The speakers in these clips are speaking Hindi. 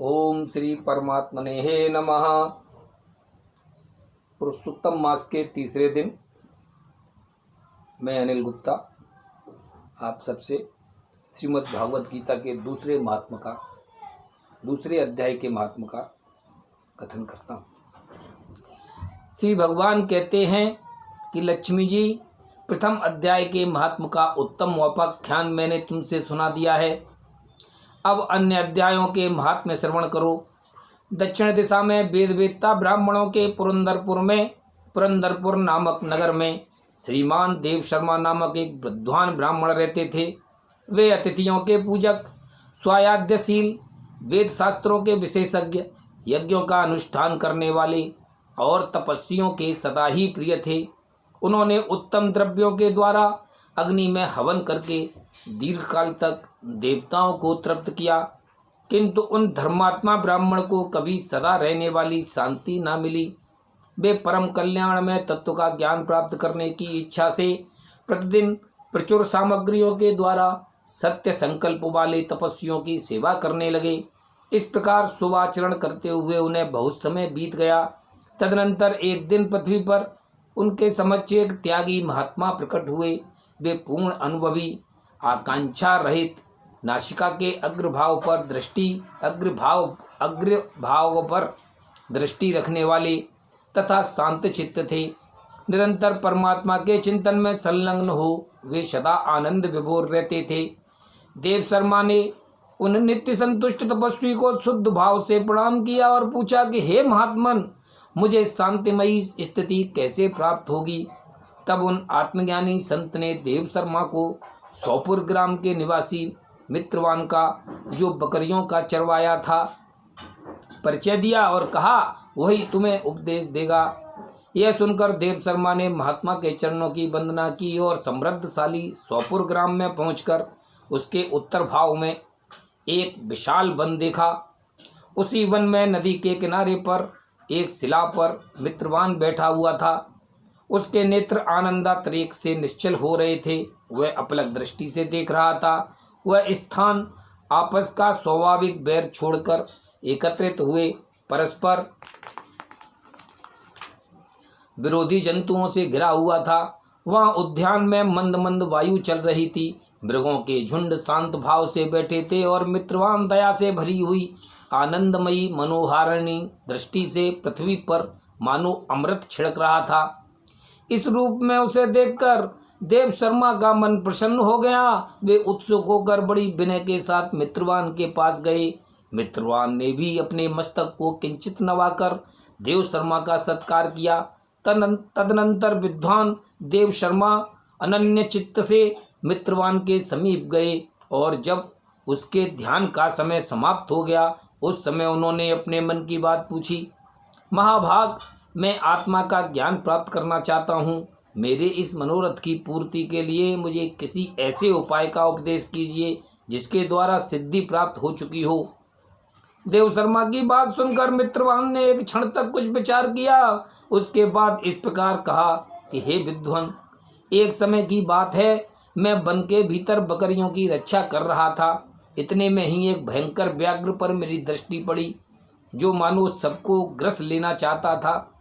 ओम श्री परमात्मने नमः। पुरुषोत्तम मास के तीसरे दिन मैं अनिल गुप्ता आप सबसे श्रीमद् भागवत गीता के दूसरे महात्म का दूसरे अध्याय के महात्म का कथन करता हूँ। श्री भगवान कहते हैं कि लक्ष्मी जी, प्रथम अध्याय के महात्म का उत्तम व्याख्यान मैंने तुमसे सुना दिया है। अब अन्य अध्यायों के महात्म्य श्रवण करो। दक्षिण दिशा में वेदवेत्ता ब्राह्मणों के पुरंदरपुर नामक नगर में श्रीमान देव शर्मा नामक एक विद्वान ब्राह्मण रहते थे। वे अतिथियों के पूजक, स्वायाद्यशील, वेद शास्त्रों के विशेषज्ञ, यज्ञों का अनुष्ठान करने वाले और तपस्वियों के सदा ही प्रिय थे। उन्होंने उत्तम द्रव्यों के द्वारा अग्नि में हवन करके दीर्घकाल तक देवताओं को तृप्त किया, किंतु उन धर्मात्मा ब्राह्मण को कभी सदा रहने वाली शांति न मिली। वे परम कल्याण में तत्व का ज्ञान प्राप्त करने की इच्छा से प्रतिदिन प्रचुर सामग्रियों के द्वारा सत्य संकल्प वाले तपस्वियों की सेवा करने लगे। इस प्रकार शुभ आचरण करते हुए उन्हें बहुत समय बीत गया। तदनंतर एक दिन पृथ्वी पर उनके समक्ष एक त्यागी महात्मा प्रकट हुए। वे पूर्ण अनुभवी, आकांक्षा रहित, नासिका के अग्रभाव पर दृष्टि रखने वाले तथा शांत चित्त थे। निरंतर परमात्मा के चिंतन में संलग्न हो वे सदा आनंद विभोर रहते थे। देव शर्मा ने उन नित्य संतुष्ट तपस्वी को शुद्ध भाव से प्रणाम किया और पूछा कि हे महात्मन, मुझे शांतिमयी स्थिति कैसे प्राप्त होगी। तब उन आत्मज्ञानी संत ने देव शर्मा को सौपुर ग्राम के निवासी मित्रवान का, जो बकरियों का चरवाया था, परिचय दिया और कहा वही तुम्हें उपदेश देगा। यह सुनकर देव शर्मा ने महात्मा के चरणों की वंदना की और समृद्धशाली सौपुर ग्राम में पहुंचकर उसके उत्तर भाग में एक विशाल वन देखा। उसी वन में नदी के किनारे पर एक शिला पर मित्रवान बैठा हुआ था। उसके नेत्र आनंदातिरेक से निश्चल हो रहे थे। वह अपलक दृष्टि से देख रहा था। वह स्थान आपस का स्वाभाविक बैर छोड़कर एकत्रित हुए परस्पर विरोधी जंतुओं से घिरा हुआ था। वहाँ उद्यान में मंद मंद वायु चल रही थी। मृगों के झुंड शांत भाव से बैठे थे और मित्रवान दया से भरी हुई आनंदमयी मनोहारिणी दृष्टि से पृथ्वी पर मानो अमृत छिड़क रहा था। इस रूप में उसे देखकर देव शर्मा का मन प्रसन्न हो गया। वे उत्सुक होकर बड़ी विनय के साथ मित्रवान के पास गए। मित्रवान ने भी अपने मस्तक को किंचित नवाकर देव शर्मा का सत्कार किया। तदनंतर विद्वान देव शर्मा अनन्य चित्त से मित्रवान के समीप गए और जब उसके ध्यान का समय समाप्त हो गया, उस समय उन्होंने अपने मन की बात पूछी। महाभाग, मैं आत्मा का ज्ञान प्राप्त करना चाहता हूँ। मेरे इस मनोरथ की पूर्ति के लिए मुझे किसी ऐसे उपाय का उपदेश कीजिए जिसके द्वारा सिद्धि प्राप्त हो चुकी हो। देव शर्मा की बात सुनकर मित्रवान ने एक क्षण तक कुछ विचार किया। उसके बाद इस प्रकार कहा कि हे विद्वान, एक समय की बात है, मैं वन के भीतर बकरियों की रक्षा कर रहा था। इतने में ही एक भयंकर व्याघ्र पर मेरी दृष्टि पड़ी, जो मानो सबको ग्रस लेना चाहता था।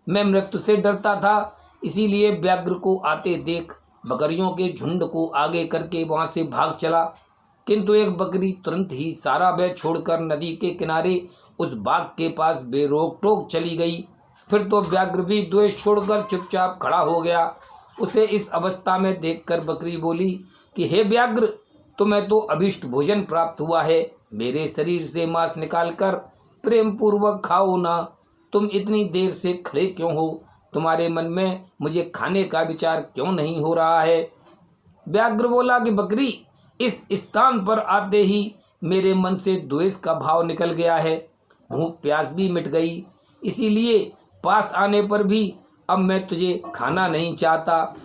मैं मृत्यु से डरता था, इसीलिए व्याघ्र को आते देख बकरियों के झुंड को आगे करके वहां से भाग चला, किंतु एक बकरी तुरंत ही सारा भय छोड़कर नदी के किनारे उस बाघ के पास बेरोक टोक चली गई। फिर तो व्याघ्र भी द्वेष छोड़कर चुपचाप खड़ा हो गया। उसे इस अवस्था में देखकर बकरी बोली कि हे व्याघ्र, तुम्हें तो अभिष्ट भोजन प्राप्त हुआ है। मेरे शरीर से मांस निकालकर प्रेम पूर्वक खाओ ना। तुम इतनी देर से खड़े क्यों हो? तुम्हारे मन में मुझे खाने का विचार क्यों नहीं हो रहा है? व्याघ्र बोला कि बकरी, इस स्थान पर आते ही मेरे मन से द्वेष का भाव निकल गया है। भूख प्यास भी मिट गई, इसीलिए पास आने पर भी अब मैं तुझे खाना नहीं चाहता।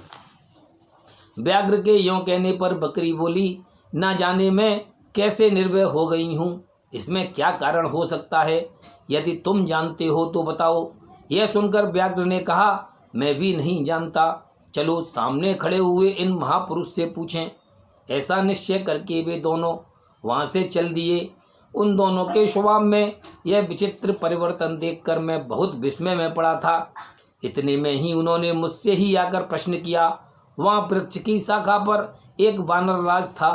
व्याघ्र के यों कहने पर बकरी बोली, ना जाने मैं कैसे निर्भय हो गई हूँ। इसमें क्या कारण हो सकता है? यदि तुम जानते हो तो बताओ। यह सुनकर व्याघ्र ने कहा, मैं भी नहीं जानता। चलो सामने खड़े हुए इन महापुरुष से पूछें। ऐसा निश्चय करके वे दोनों वहाँ से चल दिए। उन दोनों के स्वभाव में यह विचित्र परिवर्तन देखकर मैं बहुत विस्मय में पड़ा था। इतने में ही उन्होंने मुझसे ही आकर प्रश्न किया। वहाँ वृक्ष की शाखा पर एक वानर राज था।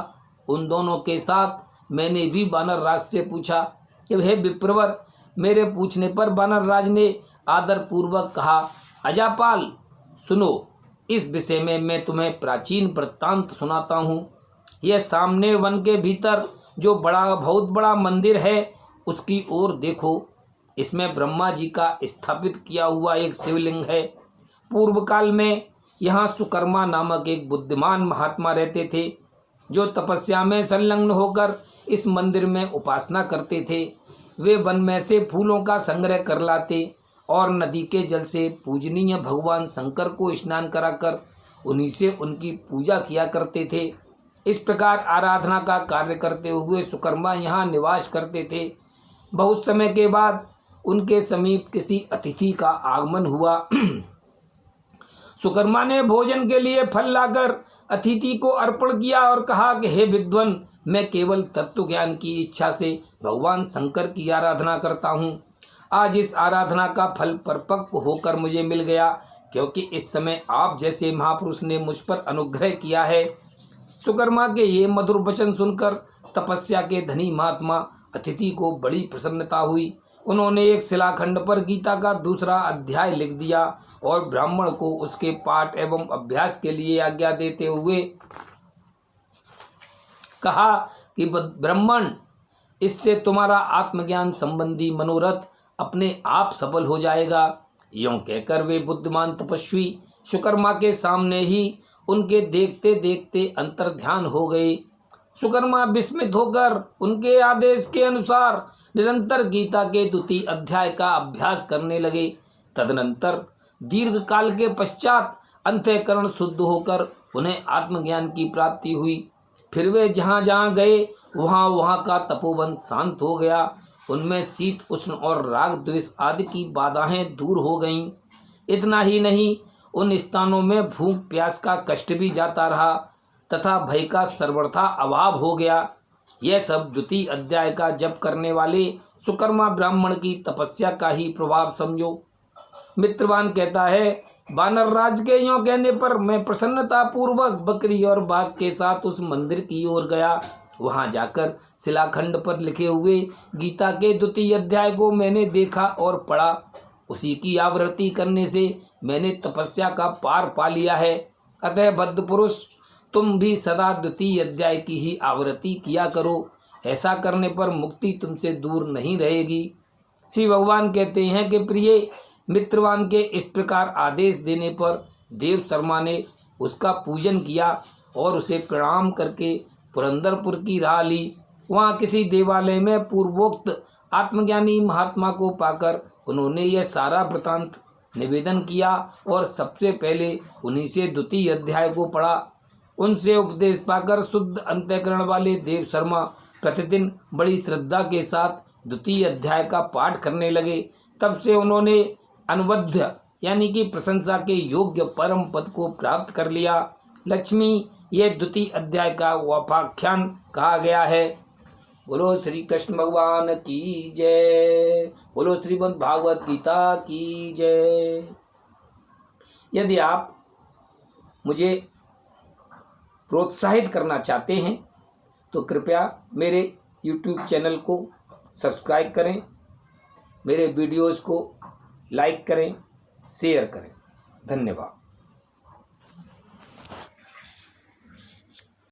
उन दोनों के साथ मैंने भी वानर राज से पूछा कि हे विप्रवर। मेरे पूछने पर वानर राज ने आदर पूर्वक कहा, अजापाल सुनो, इस विषय में मैं तुम्हें प्राचीन वृत्तांत सुनाता हूँ। यह सामने वन के भीतर जो बहुत बड़ा मंदिर है उसकी ओर देखो। इसमें ब्रह्मा जी का स्थापित किया हुआ एक शिवलिंग है। पूर्व काल में यहाँ सुकर्मा नामक एक बुद्धिमान महात्मा रहते थे, जो तपस्या में संलग्न होकर इस मंदिर में उपासना करते थे। वे वन में से फूलों का संग्रह कर लाते और नदी के जल से पूजनीय भगवान शंकर को स्नान कराकर उन्हीं से उनकी पूजा किया करते थे। इस प्रकार आराधना का कार्य करते हुए सुकर्मा यहाँ निवास करते थे। बहुत समय के बाद उनके समीप किसी अतिथि का आगमन हुआ। सुकर्मा ने भोजन के लिए फल लाकर अतिथि को अर्पण किया और कहा कि हे विद्वान, मैं केवल तत्व ज्ञान की इच्छा से भगवान शंकर की आराधना करता हूँ। आज इस आराधना का फल परिपक्व होकर मुझे मिल गया, क्योंकि इस समय आप जैसे महापुरुष ने मुझ पर अनुग्रह किया है। सुकर्मा के ये मधुर वचन सुनकर तपस्या के धनी महात्मा अतिथि को बड़ी प्रसन्नता हुई। उन्होंने एक शिलाखंड पर गीता का दूसरा अध्याय लिख दिया और ब्राह्मण को उसके पाठ एवं अभ्यास के लिए आज्ञा देते हुए कहा कि ब्राह्मण, इससे तुम्हारा आत्मज्ञान संबंधी मनोरथ अपने आप सफल हो जाएगा। यूं कहकर वे बुद्धिमान तपस्वी सुकर्मा के सामने ही उनके देखते देखते अंतर्ध्यान हो गए। सुकर्मा विस्मित होकर उनके आदेश के अनुसार निरंतर गीता के द्वितीय अध्याय का अभ्यास करने लगे। तदनंतर दीर्घ काल के पश्चात अंतःकरण शुद्ध होकर उन्हें आत्मज्ञान की प्राप्ति हुई। फिर वे जहाँ जहाँ गए वहाँ का तपोवन शांत हो गया। उनमें शीत उष्ण और राग द्वेष आदि की बाधाएं दूर हो गईं। इतना ही नहीं, उन स्थानों में भूख प्यास का कष्ट भी जाता रहा तथा भय का सर्वथा अभाव हो गया। यह सब द्वितीय अध्याय का जप करने वाले सुकर्मा ब्राह्मण की तपस्या का ही प्रभाव समझो। मित्रवान कहता है, वानर राज के यों कहने पर मैं प्रसन्नता पूर्वक बकरी और बाघ के साथ उस मंदिर की ओर गया। वहां जाकर शिलाखंड पर लिखे हुए गीता के द्वितीय अध्याय को मैंने देखा और पढ़ा। उसी की आवृत्ति करने से मैंने तपस्या का पार पा लिया है। अतः बद्ध पुरुष, तुम भी सदा द्वितीय अध्याय की ही आवृत्ति किया करो। ऐसा करने पर मुक्ति तुमसे दूर नहीं रहेगी। श्री भगवान कहते हैं कि प्रिय मित्रवान के इस प्रकार आदेश देने पर देव शर्मा ने उसका पूजन किया और उसे प्रणाम करके पुरंदरपुर की राह ली। वहाँ किसी देवालय में पूर्वोक्त आत्मज्ञानी महात्मा को पाकर उन्होंने यह सारा वृतांत निवेदन किया और सबसे पहले उन्हीं से द्वितीय अध्याय को पढ़ा। उनसे उपदेश पाकर शुद्ध अंतःकरण वाले देव शर्मा प्रतिदिन बड़ी श्रद्धा के साथ द्वितीय अध्याय का पाठ करने लगे। तब से उन्होंने अनुबद्ध यानी कि प्रशंसा के योग्य परम पद को प्राप्त कर लिया। लक्ष्मी, यह द्वितीय अध्याय का उपाख्यान कहा गया है। बोलो श्री कृष्ण भगवान की जय। बोलो श्रीमद् भागवत गीता की जय। यदि आप मुझे प्रोत्साहित करना चाहते हैं तो कृपया मेरे YouTube चैनल को सब्सक्राइब करें, मेरे वीडियोस को लाइक करें, शेयर करें। धन्यवाद।